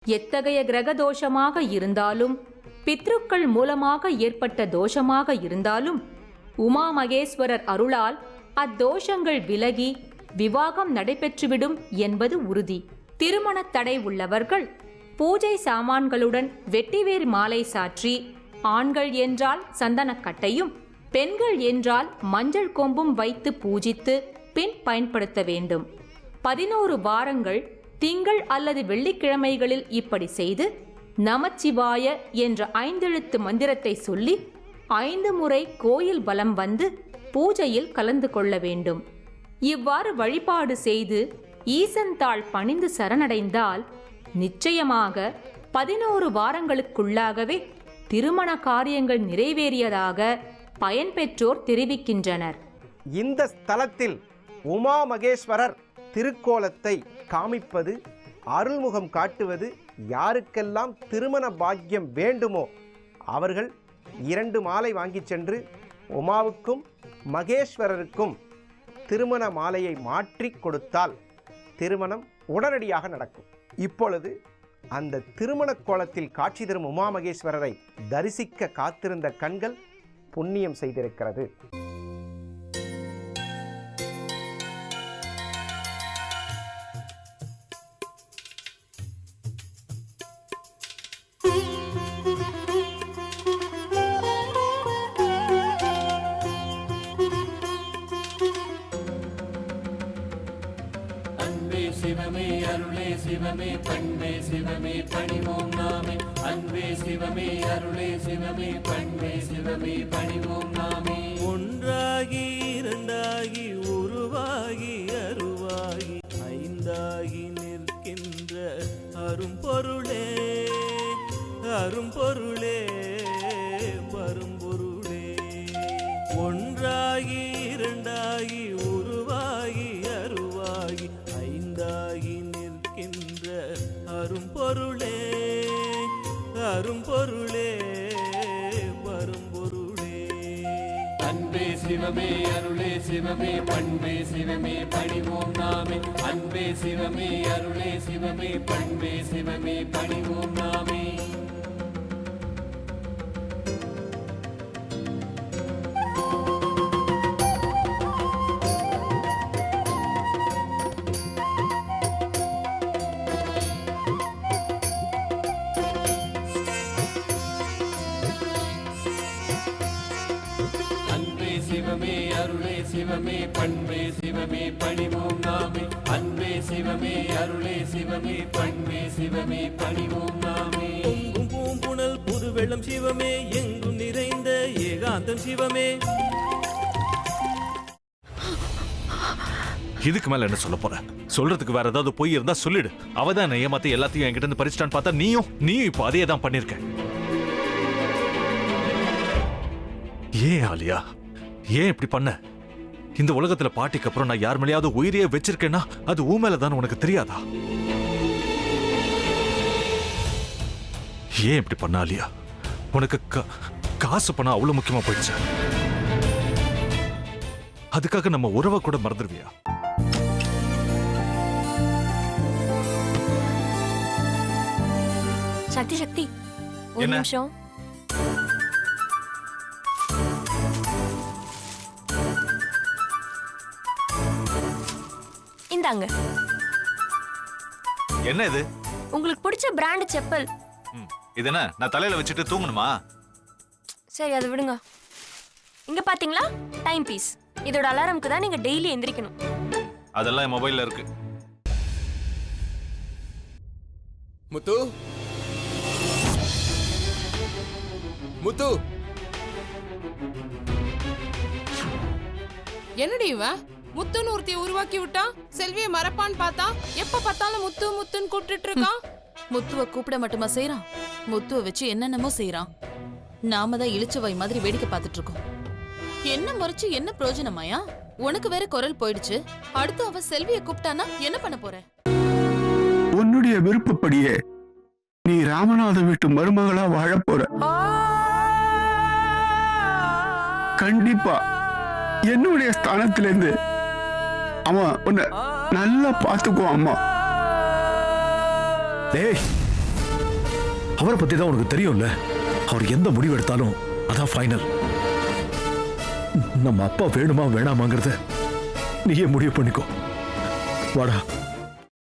எத்தகைய கிரக தோஷமாக இருந்தாலும், பித்ருக்கள் மூலமாக ஏற்பட்ட தோஷமாக இருந்தாலும், உமா மகேஸ்வரர் அருளால் அத்தோஷங்கள் விலகி விவாகம் நடைபெற்றுவிடும் என்பது உறுதி. திருமணத் தடை உள்ளவர்கள் பூஜை சாமான்களுடன் வெட்டிவேர் மாலை சாற்றி, ஆண்கள் என்றால் சந்தனக்கட்டையும், பெண்கள் என்றால் மஞ்சள் கொம்பும் வைத்து பூஜித்து பின் பயன்படுத்த வேண்டும். 11 வாரங்கள் திங்கள் அல்லது வெள்ளிக்கிழமைகளில் இப்படி செய்து, நமச்சிவாய என்ற 5 எழுத்து மந்திரத்தை சொல்லி 5 முறை கோயில் வலம் வந்து பூஜையில் கலந்து கொள்ள வேண்டும். இவ்வாறு வழிபாடு செய்து ஈசன் தாள் பணிந்து சரணடைந்தால் நிச்சயமாக 11 வாரங்களுக்குள்ளாகவே திருமண காரியங்கள் நிறைவேறியதாக பயன்பெற்றோர் தெரிவிக்கின்றனர். இந்த ஸ்தலத்தில் உமா மகேஸ்வரர் திருக்கோலத்தை காமிப்பது, அருள்முகம் காட்டுவது யாருக்கெல்லாம் திருமண பாக்கியம் வேண்டுமோ அவர்கள் 2 மாலை வாங்கி சென்று உமாவுக்கும் மகேஸ்வரருக்கும் திருமண மாலையை மாற்றி கொடுத்தால் திருமணம் உடனடியாக நடக்கும். இப்பொழுது அந்த திருமண கோலத்தில் காட்சி தரும் உமா மகேஸ்வரரை தரிசிக்க காத்திருந்த கண்கள் புண்ணியம் செய்திருக்கிறது. சிவமே அருளே சிவமே பண்பே சிவமே பணிவோம் நாமே. அன்பே சிவமே அருளே சிவமே பண்பே சிவமே பணிவோம் நாமே. ஒன்றாகி இரண்டாகி உருவாகி அருவாகி ஐந்தாகி நிற்கின்ற அரும்பொருளே அரும்பொருளே பரும்பொருளே. ஒன்றாகி இரண்டாகி உருவாகி அருவாகி ஐந்தாகி நிற்கின்ற அரும்பொருளே அரும்பொருளே பரும்பொருளே. அன்பே சிவமே அருளே சிவமே பண்பே சிவமே பணிவோம் நாமே. அன்பே சிவமே அருளே சிவமே பண்பே சிவமே பணிவோம் நாமே. சிவமே அருளே சிவமே பண்பே சிவமே பணிவோம் நாமே. அன்பே சிவமே அருளே சிவமே பண்பே சிவமே பணிவோம் நாமே. பொங்கும் பூம்புணல் புது வெள்ளம் சிவமே, எங்கும் நிறைந்த ஏகாந்தம் சிவமே. இதுக்கு மேல என்ன சொல்ல போற? சொல்றதுக்கு வேற ஏதாவது பொய் இருந்தா சொல்லிடு. அவதான் ஏமாத்தி எல்லாத்தையும் என்கிட்ட இருந்து பறிச்சிட்டான்னு பார்த்தா நீயும் இப்போ அதே தான் பண்ணிருக்க. ஏன் ஆலியா, ஏன் இப்படி பண்ண? இந்த உலகத்துல பாட்டிக்கு அப்புறம் நான் யார் மேலேயாவது உயிரையே வச்சிருக்கேன்னா அது ஊ மேலதான் உனக்கு தெரியாதா? ஏன் இப்படி பண்ண ஆலியா? உனக்கு காசு பணம் அவ்வளவு முக்கியமா போயிடுச்சு. அதுக்காக நம்ம உறவை கூட மறந்துடுவியா? சக்தி சக்தி ஒரு நிமிஷம். இந்தாங்க. என்ன இது? உங்களுக்கு பிடிச்ச பிராண்ட் செப்பல். இது என்ன நான் தலையில வச்சுட்டு தூங்கணுமா? சரி அதை விடுங்க. இங்க பாத்தீங்களா டைம் பீஸ். இதோட அலாரம்க்கு தான் நீங்க டெய்லி எந்திரிக்கணும். அதெல்லாம் என் மொபைல்ல இருக்கு. முத்து முத்து, என்னடி இவன் முத்துன்னு ஒருத்திய உருவாக்கி விட்டா? செல்வியை மறப்பான்னு பார்த்தா எப்ப பார்த்தாலும் முத்து முத்துன்னு கூப்பிட்டு இருக்கான். முத்துவ கூப்பிட மட்டுமா செய்யறான், முத்துவ வச்சு என்னென்னமோ செய்யறான். நாம தான் இளிச்சவாய் மாதிரி வேடிக்கை பார்த்துட்டு இருக்கோம். என்ன முறைச்சு என்ன பிரயோஜனமாயா? உனக்கு வேற குரல் போயிடுச்சு. அடுத்து அவ செல்வியை கூப்பிட்டானா என்ன பண்ண போற? உன்னுடைய விருப்பப்படியே நீ ராமநாத வீட்டு மருமகளா வாழ போற. கண்டிப்பா என்னுடைய ஸ்தானத்திலிருந்து அவன் உன்னை நல்லா பார்த்துக்குவான். அம்மா டேய், அவரை பத்தி தான் உனக்கு தெரியும்ல. அவர் எந்த முடிவு எடுத்தாலும் அதான் ஃபைனல். நம்ம அப்பா வேணுமா வேணாமாங்கிறத நீயே முடிவு பண்ணிக்கோ. வாடா.